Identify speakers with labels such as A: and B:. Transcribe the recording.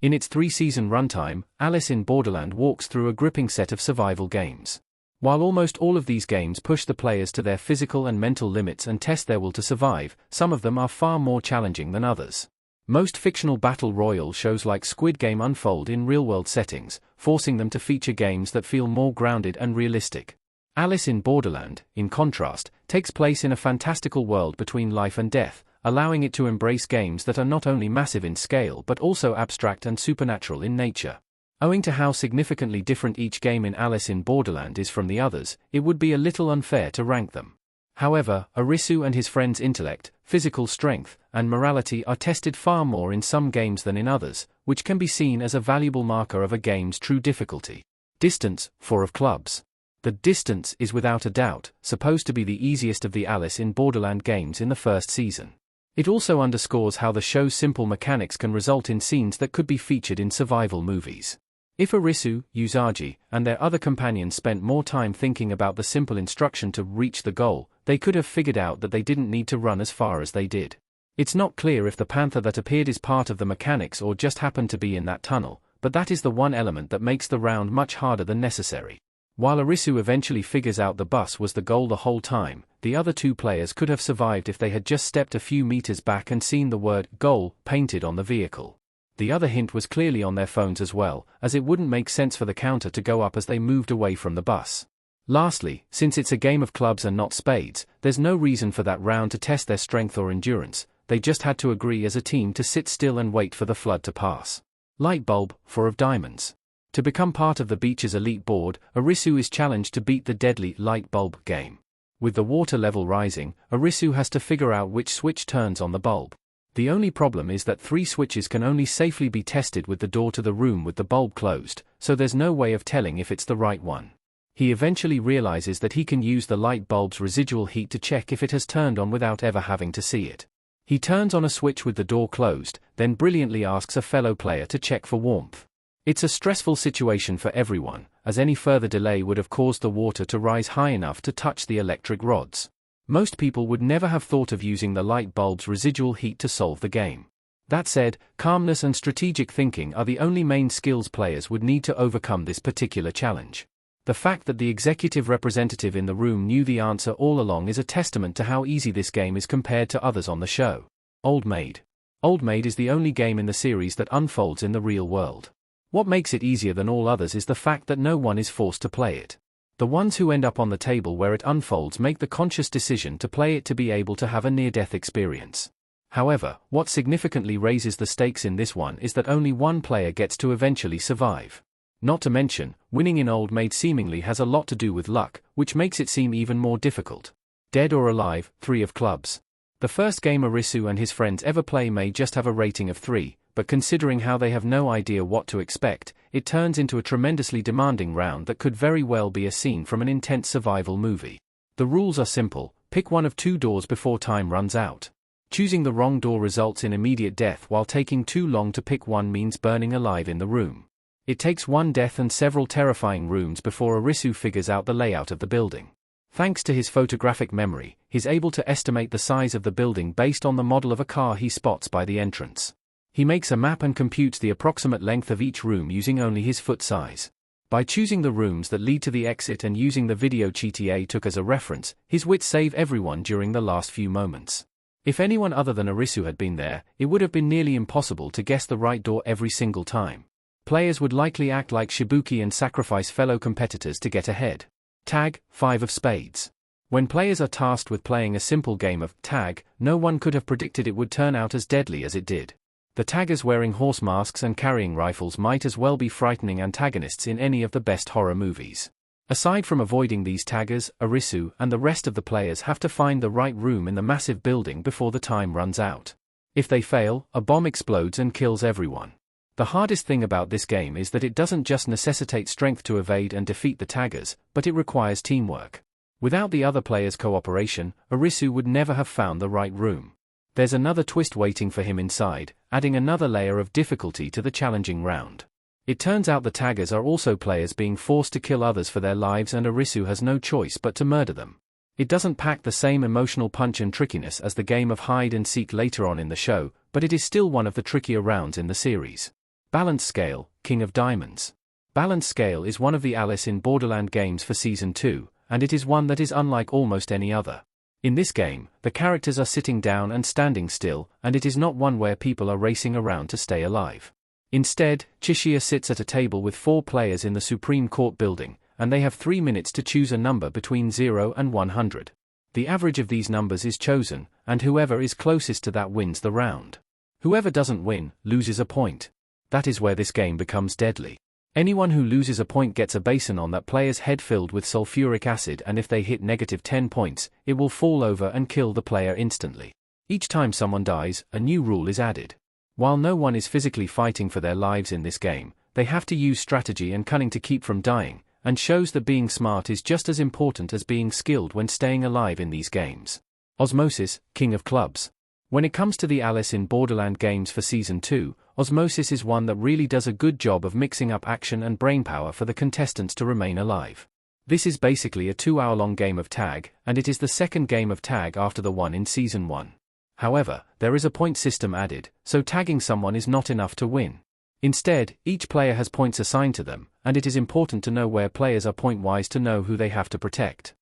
A: In its 3-season runtime, Alice in Borderland walks through a gripping set of survival games. While almost all of these games push the players to their physical and mental limits and test their will to survive, some of them are far more challenging than others. Most fictional battle royale shows like Squid Game unfold in real-world settings, forcing them to feature games that feel more grounded and realistic. Alice in Borderland, in contrast, takes place in a fantastical world between life and death, allowing it to embrace games that are not only massive in scale but also abstract and supernatural in nature. Owing to how significantly different each game in Alice in Borderland is from the others, it would be a little unfair to rank them. However, Arisu and his friends' intellect, physical strength, and morality are tested far more in some games than in others, which can be seen as a valuable marker of a game's true difficulty. Distance, 4 of clubs. The Distance is without a doubt supposed to be the easiest of the Alice in Borderland games in the first season. It also underscores how the show's simple mechanics can result in scenes that could be featured in survival movies. If Arisu, Usagi, and their other companions spent more time thinking about the simple instruction to reach the goal, they could have figured out that they didn't need to run as far as they did. It's not clear if the panther that appeared is part of the mechanics or just happened to be in that tunnel, but that is the one element that makes the round much harder than necessary. While Arisu eventually figures out the bus was the goal the whole time, the other 2 players could have survived if they had just stepped a few meters back and seen the word "goal" painted on the vehicle. The other hint was clearly on their phones as well, as it wouldn't make sense for the counter to go up as they moved away from the bus. Lastly, since it's a game of clubs and not spades, there's no reason for that round to test their strength or endurance. They just had to agree as a team to sit still and wait for the flood to pass. Light bulb, 4 of diamonds. To become part of the beach's elite board, Arisu is challenged to beat the deadly light bulb game. With the water level rising, Arisu has to figure out which switch turns on the bulb. The only problem is that 3 switches can only safely be tested with the door to the room with the bulb closed, so there's no way of telling if it's the right one. He eventually realizes that he can use the light bulb's residual heat to check if it has turned on without ever having to see it. He turns on a switch with the door closed, then brilliantly asks a fellow player to check for warmth. It's a stressful situation for everyone, as any further delay would have caused the water to rise high enough to touch the electric rods. Most people would never have thought of using the light bulb's residual heat to solve the game. That said, calmness and strategic thinking are the only main skills players would need to overcome this particular challenge. The fact that the executive representative in the room knew the answer all along is a testament to how easy this game is compared to others on the show. Old Maid. Old Maid is the only game in the series that unfolds in the real world. What makes it easier than all others is the fact that no one is forced to play it. The ones who end up on the table where it unfolds make the conscious decision to play it to be able to have a near-death experience. However, what significantly raises the stakes in this one is that only one player gets to eventually survive. Not to mention, winning in Old Maid seemingly has a lot to do with luck, which makes it seem even more difficult. Dead or Alive, 3 of clubs. The first game Arisu and his friends ever play may just have a rating of 3, but considering how they have no idea what to expect, it turns into a tremendously demanding round that could very well be a scene from an intense survival movie. The rules are simple: pick one of 2 doors before time runs out. Choosing the wrong door results in immediate death, while taking too long to pick one means burning alive in the room. It takes 1 death and several terrifying rooms before Arisu figures out the layout of the building. Thanks to his photographic memory, he's able to estimate the size of the building based on the model of a car he spots by the entrance. He makes a map and computes the approximate length of each room using only his foot size. By choosing the rooms that lead to the exit and using the video GTA took as a reference, his wits save everyone during the last few moments. If anyone other than Arisu had been there, it would have been nearly impossible to guess the right door every single time. Players would likely act like Shibuki and sacrifice fellow competitors to get ahead. Tag, 5 of spades. When players are tasked with playing a simple game of tag, no one could have predicted it would turn out as deadly as it did. The taggers wearing horse masks and carrying rifles might as well be frightening antagonists in any of the best horror movies. Aside from avoiding these taggers, Arisu and the rest of the players have to find the right room in the massive building before the time runs out. If they fail, a bomb explodes and kills everyone. The hardest thing about this game is that it doesn't just necessitate strength to evade and defeat the taggers, but it requires teamwork. Without the other players' cooperation, Arisu would never have found the right room. There's another twist waiting for him inside, adding another layer of difficulty to the challenging round. It turns out the taggers are also players being forced to kill others for their lives, and Arisu has no choice but to murder them. It doesn't pack the same emotional punch and trickiness as the game of hide and seek later on in the show, but it is still one of the trickier rounds in the series. Balance Scale, King of Diamonds. Balance Scale is one of the Alice in Borderland games for Season 2, and it is one that is unlike almost any other. In this game, the characters are sitting down and standing still, and it is not one where people are racing around to stay alive. Instead, Chishia sits at a table with 4 players in the Supreme Court building, and they have 3 minutes to choose a number between 0 and 100. The average of these numbers is chosen, and whoever is closest to that wins the round. Whoever doesn't win, loses a point. That is where this game becomes deadly. Anyone who loses a point gets a basin on that player's head filled with sulfuric acid, and if they hit -10 points, it will fall over and kill the player instantly. Each time someone dies, a new rule is added. While no one is physically fighting for their lives in this game, they have to use strategy and cunning to keep from dying, and shows that being smart is just as important as being skilled when staying alive in these games. Osmosis, King of Clubs. When it comes to the Alice in Borderland games for Season 2, Osmosis is one that really does a good job of mixing up action and brainpower for the contestants to remain alive. This is basically a 2-hour-long game of tag, and it is the second game of tag after the one in Season 1. However, there is a point system added, so tagging someone is not enough to win. Instead, each player has points assigned to them, and it is important to know where players are point-wise to know who they have to protect.